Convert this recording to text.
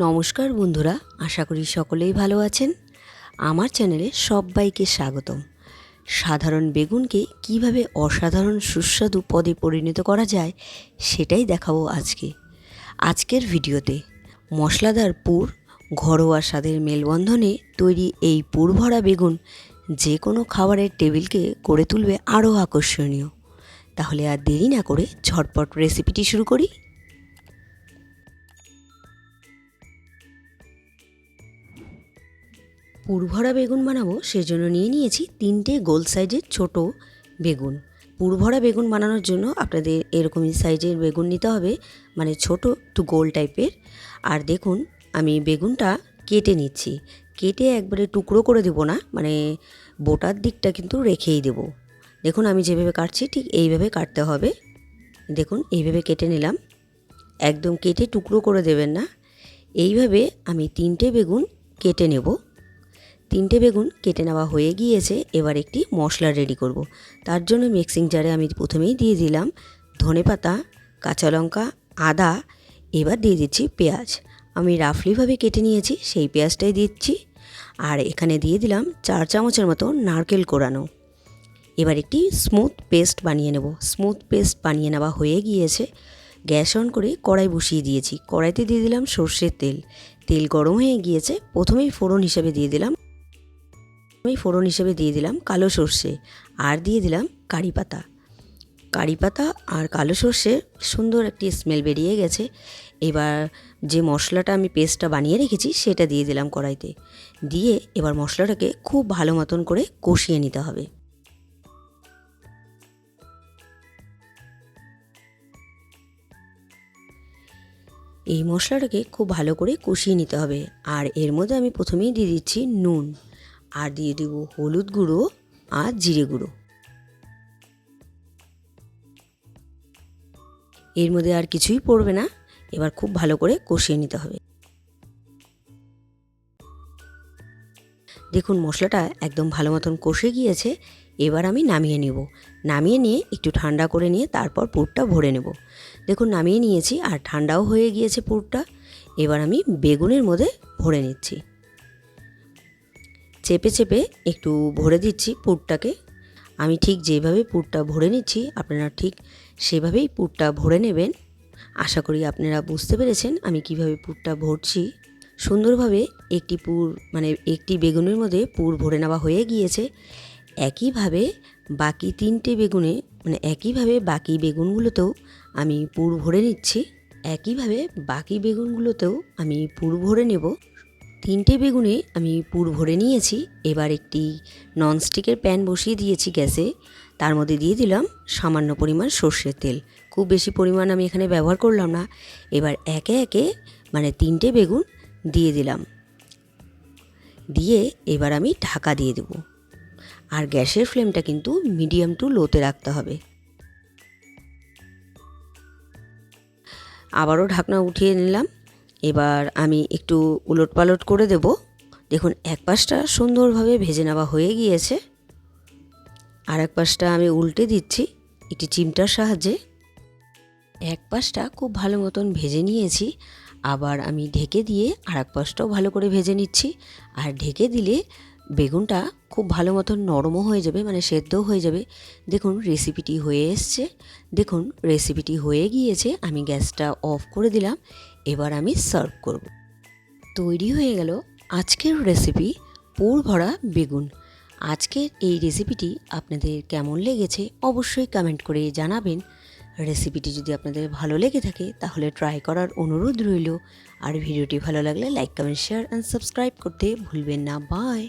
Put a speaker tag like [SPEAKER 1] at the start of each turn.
[SPEAKER 1] নমস্কার বন্ধুরা, আশা করি সকলেই ভালো আছেন। আমার চ্যানেলে সবাইকে স্বাগতম। সাধারণ বেগুনকে কিভাবে অসাধারণ সুস্বাদু পদে পরিণত করা যায় সেটাই দেখাবো আজকের ভিডিওতে। মশলাদার পুর, ঘরোয়া স্বাদের মেলবন্ধনে তৈরি এই পুর ভরা বেগুন যে কোনো খাবারের টেবিলকে করে তুলবে আরও আকর্ষণীয়। তাহলে আর দেরি না করে ঝটপট রেসিপিটি শুরু করি। পুরভরা বেগুন বানাবো, সেজন্য নিয়ে নিয়েছি 3টে গোল সাইজের ছোট বেগুন। পুরভরা বেগুন বানানোর জন্য আপনাদের এরকমই সাইজের বেগুন নিতে হবে, মানে ছোট একটু গোল টাইপের। আর দেখুন, আমি বেগুনটা কেটে নিচ্ছি। কেটে একবারে টুকরো করে দেব না, মানে বোটার দিকটা কিন্তু রেখেই দেব। দেখুন আমি যেভাবে কাটছি ঠিক এইভাবে কাটতে হবে। দেখুন এইভাবে কেটে নিলাম, একদম কেটে টুকরো করে দেবেন না। এইভাবে আমি 3টে বেগুন কেটে নেব। 3টে বেগুন কেটে নেওয়া হয়ে গিয়েছে। এবার একটি মশলা রেডি করব। তার জন্য মিক্সিং জারে আমি প্রথমেই দিয়ে দিলাম ধনেপাতা, কাঁচা লঙ্কা, আদা। এবার দিয়ে দিচ্ছি পেঁয়াজ। আমি রাফলিভাবে কেটে নিয়েছি, সেই পেঁয়াজটাই দিচ্ছি। আর এখানে দিয়ে দিলাম 4 চামচের মতো নারকেল কোড়ানো। এবার একটি স্মুথ পেস্ট বানিয়ে নেব। স্মুথ পেস্ট বানিয়ে নেওয়া হয়ে গিয়েছে। গ্যাস অন করে কড়াই বসিয়ে দিয়েছি। কড়াইতে দিয়ে দিলাম সর্ষের তেল। তেল গরম হয়ে গিয়েছে। প্রথমেই ফোড়ন হিসেবে দিয়ে দিলাম কালো সর্ষে, আর দিয়ে দিলাম কারি পাতা আর কালো সর্ষে। সুন্দর একটি স্মেল বেরিয়ে গেছে। এবার যে মশলাটা আমি পেস্টটা বানিয়ে রেখেছি সেটা দিয়ে দিলাম কড়াইতে। দিয়ে এবার মশলাটাকে খুব ভালো মতন করে কষিয়ে নিতে হবে। এই মশলাটাকে খুব ভালো করে কষিয়ে নিতে হবে। আর এর মধ্যে আমি প্রথমেই দিয়ে দিচ্ছি নুন, আর দিয়ে দেব হলুদ গুঁড়ো আর জিরে গুঁড়ো। এর মধ্যে আর কিছুই পড়বে না। এবার খুব ভালো করে কষিয়ে নিতে হবে। দেখুন মশলাটা একদম ভালো মতন কষে গিয়েছে। এবার আমি নামিয়ে নিয়ে একটু ঠান্ডা করে নিয়ে তারপর পুরটা ভরে নেব। দেখুন নামিয়ে নিয়েছি, আর ঠান্ডাও হয়ে গিয়েছে পুরটা। এবার আমি বেগুনের মধ্যে ভরে নিচ্ছি। চেপে চেপে একটু ভরে দিচ্ছি পুরটাকে। আমি ঠিক যেভাবে পুরটা ভরে নিচ্ছি আপনারা ঠিক সেভাবেই পুরটা ভরে নেবেন। আশা করি আপনারা বুঝতে পেরেছেন আমি কিভাবে পুরটা ভরছি। সুন্দরভাবে একটি বেগুনের মধ্যে পুর ভরে নেওয়া হয়ে গিয়েছে। একইভাবে বাকি বেগুনগুলোতেও আমি পুর ভরে নিচ্ছি। আমি পুর ভরে নেব। 3টে বেগুনে আমি পুর ভরে নিয়েছি। এবার একটি ননস্টিকের প্যান বসিয়ে দিয়েছি গ্যাসে। তার মধ্যে দিয়ে দিলাম সামান্য পরিমাণ সর্ষের তেল। খুব বেশি পরিমাণ আমি এখানে ব্যবহার করলাম না। এবার একে একে 3টে বেগুন দিয়ে দিলাম। দিয়ে এবার আমি ঢাকা দিয়ে দেব। আর গ্যাসের ফ্লেমটা কিন্তু মিডিয়াম টু লোতে রাখতে হবে। আবারও ঢাকনা উঠিয়ে নিলাম। এবার আমি একটু উলটপালট করে দেব। দেখুন এক পাশটা সুন্দরভাবে ভেজে নেওয়া হয়ে গিয়েছে। আর এক পাশটা আমি উল্টে দিচ্ছি একটি চিমটার সাহায্যে। এক পাশটা খুব ভালো মতন ভেজে নিয়েছি। আবার আমি ঢেকে দিয়ে আর এক পাশটাও ভালো করে ভেজে নিচ্ছি। আর ঢেকে দিলে বেগুনটা খুব ভালো মতন নরমও হয়ে যাবে, সেদ্ধও হয়ে যাবে। দেখুন রেসিপিটি হয়ে গিয়েছে। আমি গ্যাসটা অফ করে দিলাম। এবার আমি সার্ভ করব। তৈরি হয়ে গেল আজকের রেসিপি পুর ভরা বেগুন। আজকের এই রেসিপিটি আপনাদের কেমন লেগেছে অবশ্যই কমেন্ট করে জানাবেন। রেসিপিটি যদি আপনাদের ভালো লেগে থাকে তাহলে ট্রাই করার অনুরোধ রইল। আর ভিডিওটি ভালো লাগলে like, comment, share and subscribe করতে ভুলবেন না। বাই।